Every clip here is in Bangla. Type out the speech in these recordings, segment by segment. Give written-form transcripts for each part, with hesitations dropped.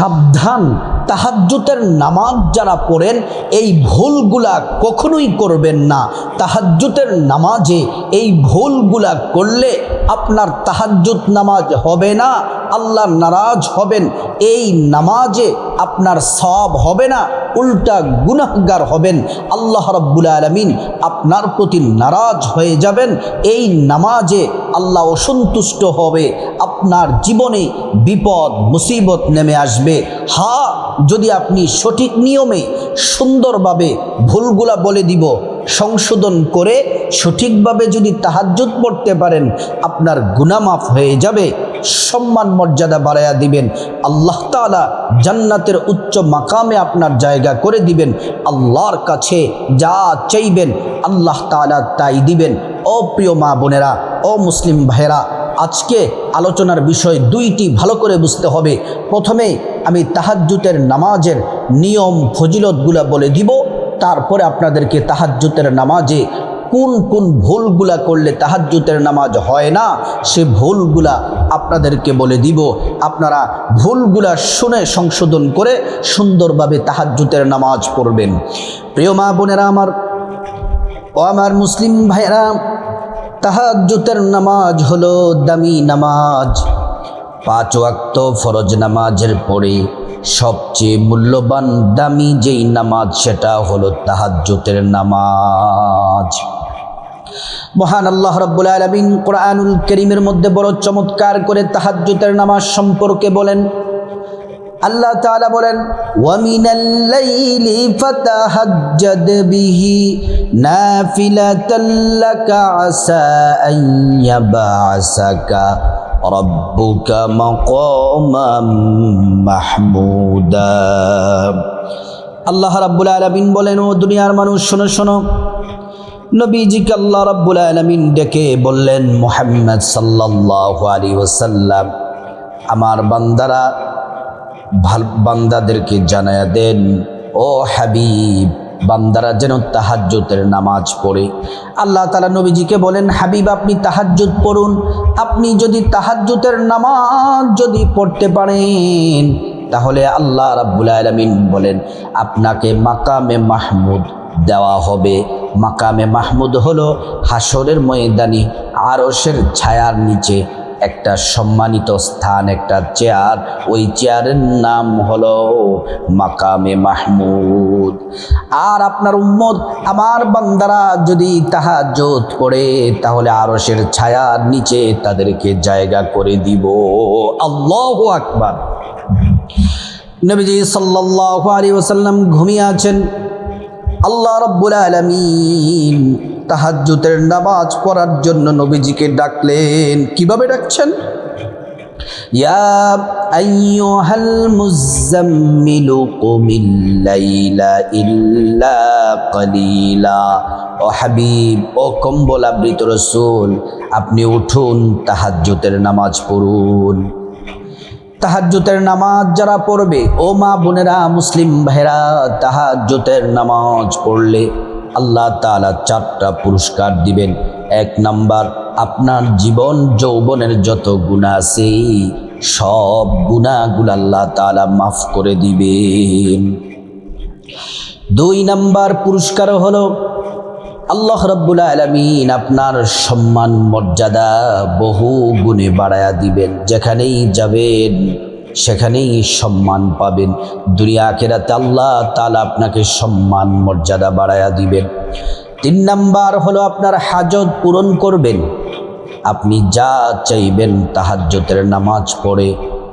সাবধান, তাহাজ্জুদের নামাজ যারা পড়েন এই ভুলগুলা কখনোই করবেন না। তাহাজ্জুদের নামাজে এই ভুলগুলা করলে আপনার তাহাজ্জুদ নামাজ হবে না, আল্লাহ নারাজ হবেন। এই নামাজে আপনার সওয়াব হবে না, উল্টা গুনাহগার হবেন। আল্লাহ রাব্বুল আলামিন আপনার প্রতি নারাজ হয়ে যাবেন। এই নামাজে আল্লাহ অসন্তুষ্ট হবে, আপনার জীবনে বিপদ মুসিবত নেমে আসবে। যদি আপনি সঠিক নিয়মে সুন্দরভাবে ভুলগুলা বলে দিব, সংশোধন করে সঠিকভাবে যদি তাহাজ্জুদ পড়তে পারেন, আপনার গুনাহ মাফ হয়ে যাবে, সম্মান মর্যাদা বাড়ায়া দিবেন। আল্লাহ তাআলা জান্নাতের উচ্চ মাকামে আপনার জায়গা করে দিবেন। আল্লাহর কাছে যা চাইবেন আল্লাহ তাআলা তাই দিবেন। ও প্রিয় মা বোনেরা, ও মুসলিম ভাইয়েরা, আজকে আলোচনার বিষয় দুইটি ভালো করে বুঝতে হবে। প্রথমে আমি তাহাজ্জুদের নামাজের নিয়ম ফজিলতগুলা বলে দিব, তারপরে আপনাদেরকে তাহাজ্জুদের নামাজে কোন কোন ভুলগুলা করলে তাহাজ্জুদের নামাজ হয় না সে ভুলগুলা আপনাদেরকে বলে দিব। আপনারা ভুলগুলা শুনে সংশোধন করে সুন্দরভাবে তাহাজ্জুদের নামাজ পড়বেন। প্রিয় মা বোনেরা আমার, ও আমার মুসলিম ভাইরা, তাহাজ্জুদের নামাজ হলো দামি নামাজ। 5 ওয়াক্ত ফরজ নামাজের পরে সবচেয়ে মূল্যবান দামি যেই নামাজ সেটা হলো তাহাজ্জুদের নামাজ। মহান আল্লাহ রাব্বুল আলামিন কোরআনুল কারীমের মধ্যে বড় চমৎকার করে তাহাজ্জুদের নামাজ সম্পর্কে বলেন। আল্লাহ তাআলা বলেন, ওয়া মিনাল লাইলি ফাতাহাজ্জাদ বিহি নাফিলাতাল লাকা আসা আন ইয়াবআসাকা রাব্বুকা মাকামান মাহমুদা। আল্লাহ রাব্বুল আলামিন বলেন, ও দুনিয়ার মানুষ শোনো শোনো, নবীজিকে আল্লাহ রাব্বুল আলামিন ডেকে বললেন, মুহাম্মদ সাল্লাল্লাহু আলাইহি ওয়াসাল্লাম, আমার বান্দারা বান্দাদেরকে জানায়া দেন, ও হাবিব, বান্দারা যেন তাহাজ্জুদের নামাজ পড়ে। আল্লাহ তাআলা নবীজিকে বলেন, হাবিব আপনি তাহাজ্জুদ পড়ুন। আপনি যদি তাহাজ্জুদের নামাজ যদি পড়তে পারেন তাহলে আল্লাহ রাব্বুল আলামিন বলেন আপনাকে মাকামে মাহমুদ দেওয়া হবে। মাকামে মাহমুদ হলো হাসরের ময়দানে আরশের ছায়ার নিচে একটা সম্মানিত স্থান, একটা চেয়ার। ওই চেয়ারের নাম হলো মাকামে মাহমুদ। আর আপনার উম্মত আমার বান্দারা যদি তাহাজ্জুদ পড়ে তাহলে আরশের ছায়ার নিচে তাদেরকে জায়গা করে দিব। আল্লাহু আকবার। নবীজি সাল্লাল্লাহু আলাইহি ওয়াসাল্লাম ঘুমিয়ে আছেন। আল্লাহ রাব্বুল আলামিন তাহাজ্জুদের নামাজ পড়ার জন্য নবীজিকে ডাকলেন। কিভাবে ডাকছেন? ইয়া আইয়ুহাল মুযাম্মিলু কুমিল লাইলা ইল্লা কালিলা। ও হাবিব, ও কম্বল আবৃত রাসূল, আপনি উঠুন, তাহাজ্জুদের নামাজ পড়ুন। তাহাজ্জুদের নামাজ যারা পড়বে, ও মা বোনেরা, মুসলিম ভাইরা, তাহাজ্জুদের নামাজ পড়লে আল্লাহ তাআলা 4টা পুরস্কার দিবেন। 1 নাম্বার, আপনার জীবন যৌবনের যত গুনাহ আছে সব গুনাহগুলো আল্লাহ তাআলা মাফ করে দিবেন। 2 নাম্বার পুরস্কার হলো আল্লাহ রাব্বুল আলামিন আপনার সম্মান মর্যাদা বহু গুণে বাড়ায়া দিবেন। যেখানেই যাবেন সেখানেই সম্মান পাবেন। দুনিয়া আখিরাতে আল্লাহ তাআলা আপনাকে সম্মান মর্যাদা বাড়ায়া দিবেন। 3 নাম্বার হলো আপনার হাজত পূরণ করবেন। আপনি যা চাইবেন তাহাজ্জুদের নামাজ পড়ে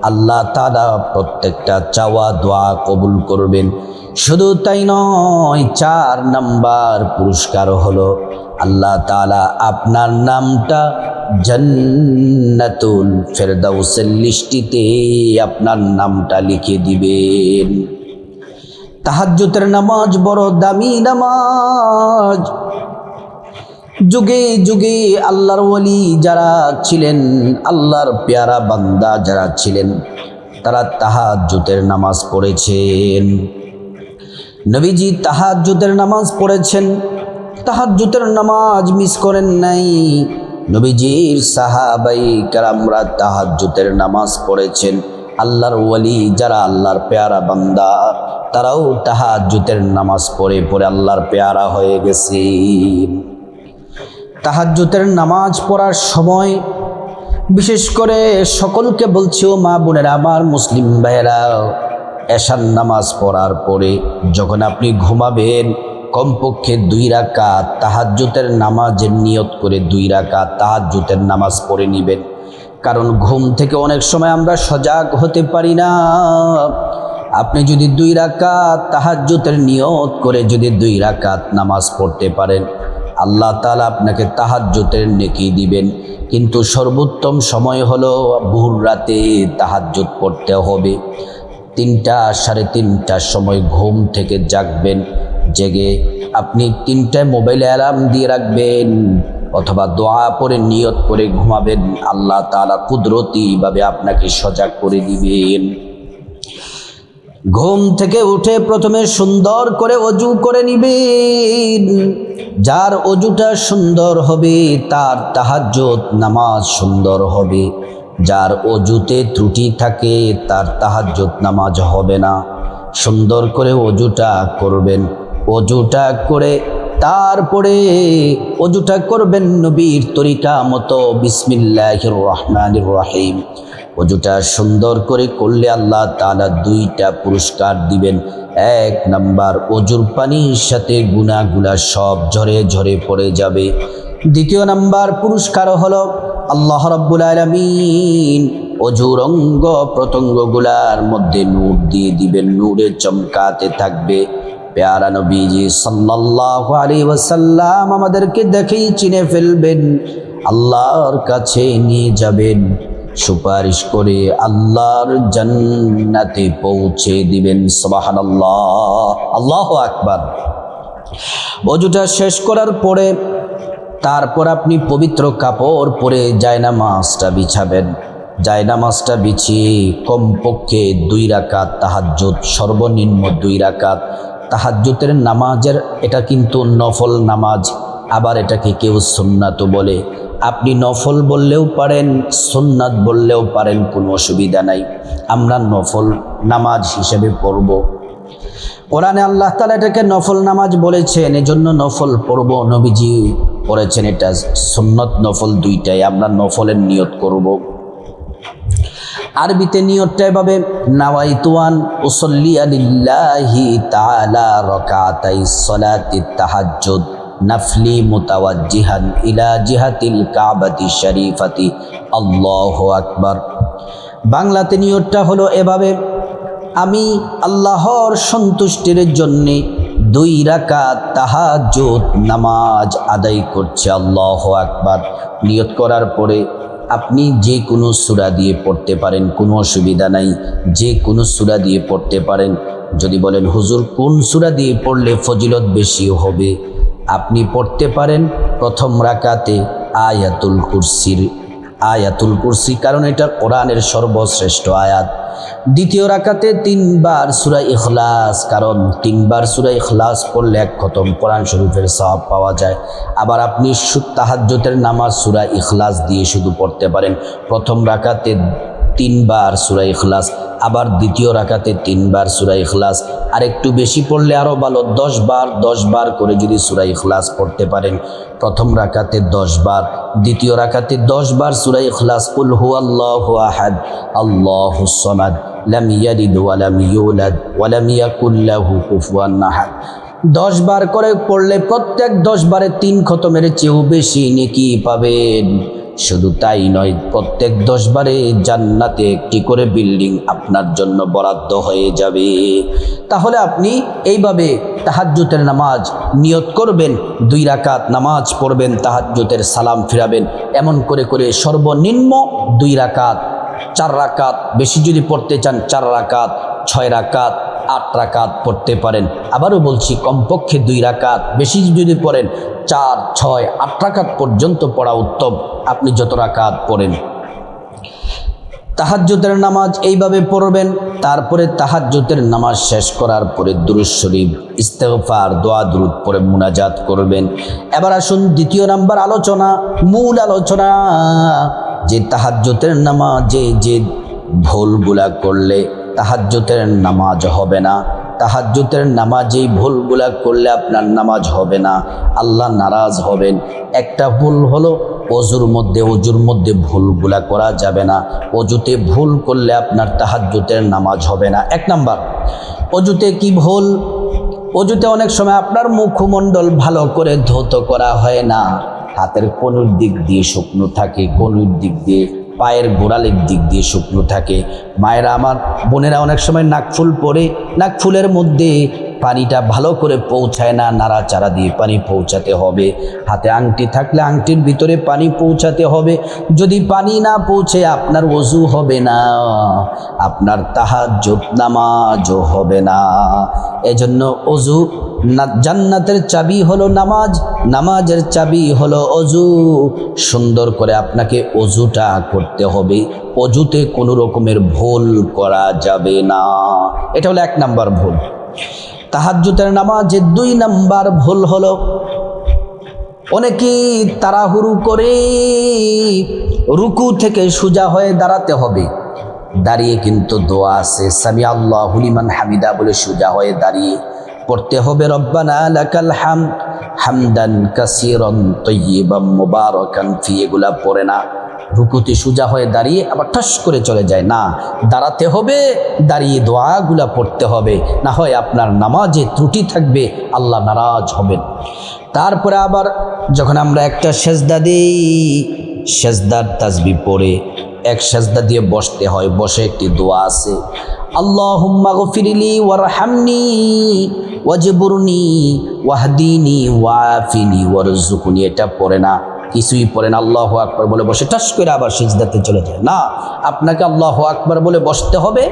আল্লাহ তাআলা প্রত্যেকটা চাওয়া দোয়া কবুল করবেন। শুধু তাই নয়, 4 নাম্বার পুরস্কার হলো আল্লাহ তাআলা আপনার নামটা জান্নাতুল ফেরদাউসের লিস্টিতে আপনার নামটা লিখে দিবেন। তাহাজ্জুদের নামাজ বড় দামি নামাজ। যুগে যুগে আল্লাহর ওলি যারা ছিলেন, আল্লাহর পেয়ারা বান্দা যারা ছিলেন, তারা তাহাজ্জুদের নামাজ পড়েছেন। নবীজি তাহাজ্জুদের নামাজ পড়েছেন, তাহাজ্জুদের নামাজ মিস করেন নাই। নবীজির সাহাবাই কেরামরা তাহাজ্জুদের নামাজ পড়েছেন। আল্লাহর ওয়ালি যারা আল্লাহর পেয়ারা বান্দা তারাও তাহাজ্জুদের নামাজ পড়ে পড়ে আল্লাহর পেয়ারা হয়ে গেছে। তাহাজ্জুদের নামাজ পড়ার সময় বিশেষ করে সকলকে বলছি, ও মা বোনেরা আমার, মুসলিম ভাইয়েরা, এশার নামাজ পড়ার পরে যখন আপনি ঘুমাবেন কমপক্ষে 2 রাকাত তাহাজ্জুদের নামাজের নিয়ত করে 2 রাকাত তাহাজ্জুদের নামাজ পড়ে নেবেন। কারণ ঘুম থেকে অনেক সময় আমরা সজাগ হতে পারি না। আপনি যদি 2 রাকাত তাহাজ্জুদের নিয়ত করে যদি 2 রাকাত নামাজ পড়তে পারেন, আল্লাহ তাআলা আপনাকে তাহাজ্জুদের নেকি দিবেন। কিন্তু সর্বোত্তম সময় হলো ভোর রাতে তাহাজ্জুদ পড়তে হবে। 3টা 3:30টার সময় ঘুম থেকে জাগবেন, জেগে আপনি 3টায় মোবাইলে অ্যালার্ম দিয়ে রাখবেন অথবা দোয়া পড়ে নিয়ত করে ঘুমাবেন। আল্লাহ তাআলা কুদরতিভাবে আপনাকে সজাগ করে দিবেন। ঘুম থেকে উঠে প্রথমে সুন্দর করে ওযু করে নিবেন। যার ওযুটা সুন্দর হবে তার তাহাজ্জুদ নামাজ সুন্দর হবে। যার ওযুতে ত্রুটি থাকে তার তাহাজ্জুদ নামাজ হবে না। সুন্দর করে ওযুটা করবেন। ওযুটা করে তারপরে ওযুটা করবেন নবীর তরিকা মতো, বিসমিল্লাহির রহমানির রহিম। ওযুটা সুন্দর করে করলে আল্লাহ তাআলা 2টা পুরস্কার দিবেন। 1 নাম্বার, ওযুর পানির সাথে গুনাহগুলা সব ঝরে ঝরে পড়ে যাবে। 2 নাম্বার পুরস্কার হলো আল্লাহ রাব্বুল আলামিন ওযুর অঙ্গ প্রত্যঙ্গগুলার মধ্যে নূর দিয়ে দিবেন, নূরে চমকাতে থাকবে। প্যারা নবীজি সাল্লাল্লাহু আলাইহি ওয়াসাল্লাম আমাদেরকে দেখেই চিনে ফেলবেন, আল্লাহর কাছে নিয়ে যাবেন, সুপারিশ করে আল্লাহর জান্নাতে পৌঁছে দিবেন। সুবহানাল্লাহ, আল্লাহু আকবার। ওযুটা শেষ করার পরে তারপর আপনি পবিত্র কাপড় পরে জায়নামাজটা বিছাবেন। জায়নামাজটা বিছিয়ে কমপক্ষে 2 রাকাত তাহাজ্জুদ, সর্বনিম্ন 2 রাকাত তাহাজ্জুদের নামাজের, এটা কিন্তু নফল নামাজ, আবার এটাকে কেউ সুন্নাতও বলে। আপনি নফল বললেও পারেন, সুন্নাত বললেও পারেন, কোনো অসুবিধা নাই। আমরা নফল নামাজ হিসেবে পড়ব। কোরআনে আল্লাহ তাআলা এটাকে নফল নামাজ বলেছেন, এজন্য নফল পড়ব। নবীজি পড়েছেন এটা সুন্নত নফল 2টাই। আমরা নফলের নিয়ত করব। আরবিতে নিয়তটা এভাবে, নাওয়াইতু আন উসাল্লি লিল্লাহি তাআলা রাকাতাই সালাতি তাহাজ্জুদ নাফলি মুতাওয়াজ্জিহান ইলা জিহাতিল কাবাতি শরীফাতি, আল্লাহু আকবার। বাংলাতে নিয়তটা হলো এভাবে, আমি আল্লাহর সন্তুষ্টির জন্যে 2 রাকাত তাহাজ্জুদ নামাজ আদায় করছি, আল্লাহু আকবার। নিয়ত করার পরে আপনি যে কোনো সূরা দিয়ে পড়তে পারেন, কোনো অসুবিধা নাই। যে কোনো সূরা দিয়ে পড়তে পারেন। যদি বলেন হুজুর কোন সূরা দিয়ে পড়লে ফজিলত বেশি হবে, আপনি পড়তে পারেন প্রথম রাকাতে আয়াতুল কুরসি, কারণ এটা কোরআনের সর্বশ্রেষ্ঠ আয়াত। দ্বিতীয় রাকাতে 3 বার সূরা ইখলাস, কারণ 3 বার সূরা ইখলাস পড়লে 1 খতম কোরআন শরীফের সওয়াব পাওয়া যায়। আবার আপনি তাহাজ্জুদের নামাজ সূরা ইখলাস দিয়ে শুধু পড়তে পারেন। প্রথম রাকাতে 3 বার সূরা ইখলাস, আবার দ্বিতীয় রাকাতে 3 বার সূরা ইখলাস। আর একটু বেশি পড়লে আরও ভালো, 10 বার করে যদি সূরা ইখলাস পড়তে পারেন। প্রথম রাকাতে 10 বার, দ্বিতীয় রাকাতে 10 বার সূরা ইখলাস, কুল হুয়াল্লাহু আহাদ আল্লাহুস সামাদ লাম ইয়ালিদ ওয়া লাম ইউলাদ ওয়া লাম ইয়াকুল লাহু কুফুয়ান আহাদ 10 বার করে পড়লে প্রত্যেক 10 বারে 3 খতমের চেয়েও বেশি নেকি পাবেন। শুধু তাই নয়, প্রত্যেক 10 বারে জান্নাতে একটি করে বিল্ডিং আপনার জন্য বরাদ্দ হয়ে যাবে। তাহলে আপনি এইভাবে তাহাজ্জুদের নামাজ নিয়ত করবেন, 2 রাকাত নামাজ পড়বেন, তাহাজ্জুদের সালাম ফিরাবেন। এমন করে করে সর্বনিম্ন 2 রাকাত, 4 রাকাত, বেশি যদি পড়তে চান 4 রাকাত, 6 রাকাত, 8 রাকাত পড়তে পারেন। আবারও বলছি, কমপক্ষে 2 রাকাত, বেশি যদি পড়েন 4, 6, 8 রাকাত পর্যন্ত পড়া উত্তম। আপনি যত রাকাত পড়েন। তাহাজ্জুদের নামাজ এইভাবে পড়বেন। তারপরে তাহাজ্জুদের নামাজ শেষ করার পরে দুরূদ শরীফ, ইস্তেগফার, দোয়া দুরূদ পড়ে মুনাজাত করবেন। এবার আসুন দ্বিতীয় নাম্বার আলোচনা, মূল আলোচনা, যে তাহাজ্জুদের নামাজে যে ভুলগুলা করলে তাহাজ্জুদের নামাজ হবে না। তাহাজ্জুদের নামাজেই ভুলগুলা করলে আপনার নামাজ হবে না, আল্লাহ নারাজ হবেন। একটা ভুল হলো অজুর মধ্যে ভুলগুলা করা যাবে না। অজুতে ভুল করলে আপনার তাহাজ্জুদের নামাজ হবে না। এক নাম্বার, অজুতে কি ভুল? অজুতে অনেক সময় আপনার মুখমণ্ডল ভালো করে ধৌত করা হয় না। হাতের কনুর দিক দিয়ে শুকনো থাকে, কনুর দিক দিয়ে, পায়ের গোড়ালির দিক দিয়ে শুকনো থাকে। মায়েরা আমার, বোনেরা অনেক সময় নাকফুল পরে নাকফুলের মধ্যে পানিটা ভালো করে পৌঁছায় না, নাড়াচাড়া দিয়ে পানি পৌঁছাতে হবে। হাতে আংটি থাকলে আংটির ভিতরে পানি পৌঁছাতে হবে। যদি পানি না পৌঁছে আপনার ওযু হবে না, আপনার তাহাজ্জুদ নামাজও হবে না। এজন্য ওযু, জান্নাতের চাবি হলো নামাজ, নামাজের চাবি হলো ওযু। সুন্দর করে আপনাকে ওযুটা করতে হবে। ওযুতে কোনো রকমের ভুল করা যাবে না। এটা হলো 1 নাম্বার ভুল। তাহাজ্জুদের নামাজের 2 নাম্বার ভুল হলো অনেকেই তাড়াহুড়ো করে রুকু থেকে সোজা হয়ে দাঁড়াতে হবে। দাঁড়িয়ে কিন্তু দোয়া আছে, সামি আল্লাহু লিমান হামিদা বলে সোজা হয়ে দাঁড়িয়ে পড়তে হবে রব্বানা লাকাল হামদ হামদান কাসীরান তাইয়িবান মুবারাকান ফি। এগুলা পড়ে না, রুকুতে সোজা হয়ে দাঁড়িয়ে আবার ঠাস করে চলে যায় না। দাঁড়াতে হবে, দাঁড়িয়ে দোয়াগুলা পড়তে হবে, না হয় আপনার নামাজে ত্রুটি থাকবে, আল্লাহ নারাজ হবেন। তারপরে আবার যখন আমরা একটা সেজদা দিই, সেজদার তাসবিহ পড়ে এক সেজদা দিয়ে বসতে হয়। বসে একটি দোয়া আছে, আল্লাহুম্মা গফিরলি ওয়ারহামনি ওয়াজবুরনি ওয়াহদিনি ওয়াফিনি ওয়ারযুকনি। এটা পড়ে না, কিছুই পড়েন, আল্লাহু আকবার বলে বসে টাস করে আবার সিজদাতে চলে যায় না। আপনাকে আল্লাহু আকবার বলে বসতে হবে,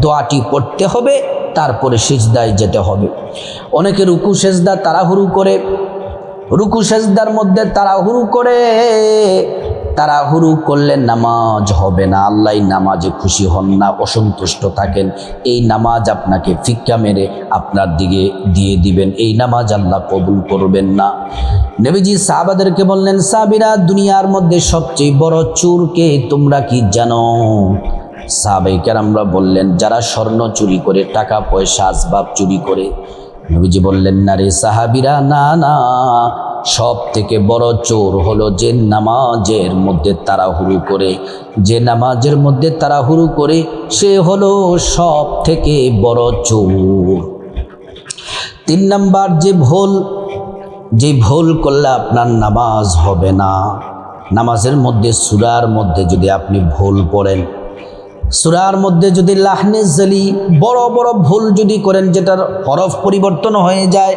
দোয়াটি পড়তে হবে, তারপরে সিজদায় যেতে হবে। অনেকে রুকু সেজদা তাড়াহুড়ো করে, রুকু সেজদার মধ্যে তাড়াহুড়ো করলে নামাজ হবে না। আল্লাহ নামাজে খুশি হন না, অসন্তুষ্ট থাকেন। এই নামাজ আপনাকে ফিক্কা মেরে আপনার দিকে দিয়ে দিবেন, এই নামাজ আল্লাহ কবুল করবেন না। নবীজি সাহাবাদেরকে বললেন, সাহাবীরা, দুনিয়ার মধ্যে সবচেয়ে বড় চোরকে তোমরা কি জানো? সাহাবায়ে কেরামরা বললেন, যারা স্বর্ণ চুরি করে, টাকা পয়সা আসবাব চুরি করে। নবীজি বললেন, না রে সাহাবীরা, না না, সব থেকে বড় চোর হলো যে নামাজের মধ্যে তাড়াহুড়ো করে। যে নামাজের মধ্যে তাড়াহুড়ো করে সে হলো সব থেকে বড় চোর। 3 নাম্বার যে ভুল করলে আপনার নামাজ হবে না, নামাজের মধ্যে সূরার মধ্যে যদি আপনি ভুল পড়েন, সূরার মধ্যে যদি লাহনে জালি বড় বড় ভুল যদি করেন, যেটার হরফ পরিবর্তন হয়ে যায়,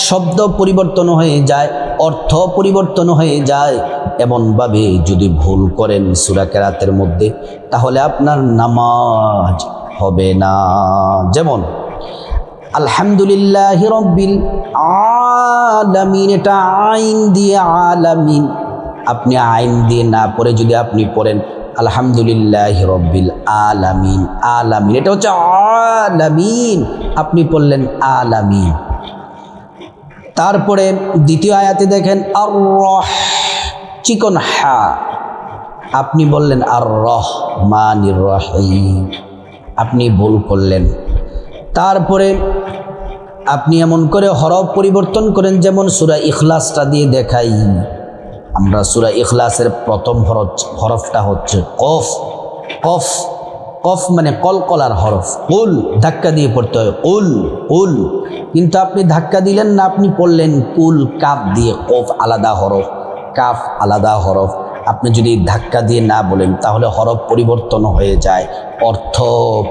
শব্দ পরিবর্তন হয়ে যায়, অর্থ পরিবর্তন হয়ে যায়, এমনভাবে যদি ভুল করেন সূরা কেরাতের মধ্যে, তাহলে আপনার নামাজ হবে না। যেমন আলহামদুলিল্লাহি রাব্বিল আলামিন, এটা আইন দিয়ে আলামিন, আপনি আইন দিয়ে না পড়ে যদি আপনি পড়েন আলহামদুলিল্লাহি রাব্বিল আলামিন, আলামিন এটা হচ্ছে আলামিন, আপনি পড়লেন আলামিন। তারপরে দ্বিতীয় আয়াতে দেখেন আর-রহ, চিকন হা, আপনি বললেন আর-রহমানির রহিম, আপনি ভুল করলেন। তারপরে আপনি এমন করে হরফ পরিবর্তন করেন, যেমন সূরা ইখলাসটা দিয়ে দেখাই আমরা। সূরা ইখলাসের প্রথম হরফটা হচ্ছে কফ। কফ, কফ মানে কলকলার হরফ। কুল ধাক্কা দিয়ে পড়তে হয়, কুল কুল, কিন্তু আপনি ধাক্কা দিলেন না, আপনি পড়লেন কুল কাফ দিয়ে। কফ আলাদা হরফ, কাফ আলাদা হরফ। আপনি যদি ধাক্কা দিয়ে না বলেন তাহলে হরফ পরিবর্তন হয়ে যায়, অর্থ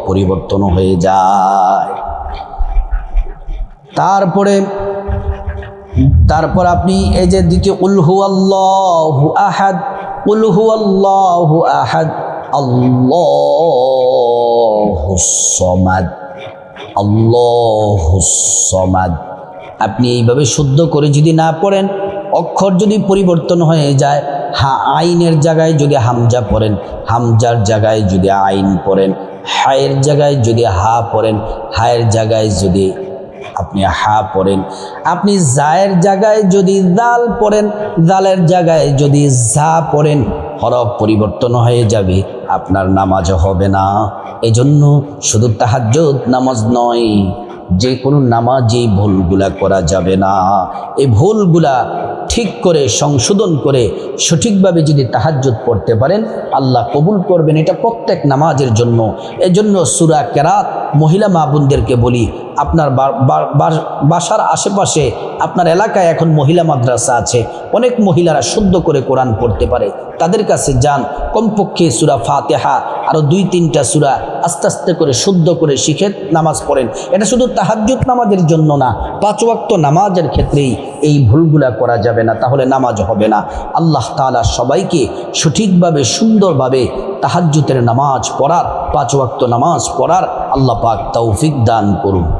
পরিবর্তন হয়ে যায়। তারপর আপনি এই যে দ্বিতীয় কুল হুয়াল্লাহু আহাদ, কুল হুয়াল্লাহু আহাদ, আল্লাহুস সামাদ, আল্লাহুস সামাদ, আপনি এইভাবে শুদ্ধ করে যদি না পড়েন, অক্ষর যদি পরিবর্তন হয়ে যায়, আইনের জায়গায় যদি হামজা পড়েন, হামজার জায়গায় যদি আইন পড়েন, হায়ের জায়গায় যদি হা পড়েন, হায়ের জায়গায় যদি আপনি হা পড়েন। আপনি জায়ের জায়গায় যদি দাল পড়েন, দালের জায়গায় যদি জা পড়েন, হরফ পরিবর্তন হয়ে যাবে, আপনার নামাজ হবে না। এজন্য শুধু তাহাজ্জুদ নামাজ নয়, যে কোনো নামাজেই ভুলগুলা করা যাবে না। এই ভুলগুলা ঠিক করে সংশোধন করে সঠিকভাবে যদি তাহাজ্জুদ পড়তে পারেন, আল্লাহ কবুল করবেন। এটা প্রত্যেক নামাজের জন্য। এজন্য সূরা কেরাত মহিলা মা বোনদেরকে বলি, আপনার বাসার আশেপাশে আপনার এলাকায় এখন মহিলা মাদ্রাসা আছে, অনেক মহিলারা শুদ্ধ করে কোরআন পড়তে পারে, তাদের কাছে যান, কমপক্ষে সূরা ফাতিহা আরও 2-3টা সূরা আস্তে আস্তে করে শুদ্ধ করে শিখে নামাজ পড়েন। এটা শুধু তাহাজ্জুদ নামাজের জন্য না, 5 ওয়াক্ত নামাজের ক্ষেত্রেই এই ভুলগুলা করা যাবে না, তাহলে নামাজ হবে না। আল্লাহ তাআলা সবাইকে সঠিকভাবে সুন্দরভাবে তাহাজ্জুদের নামাজ পড়ার, 5 ওয়াক্ত নামাজ পড়ার আল্লাহ পাক তৌফিক দান করুন।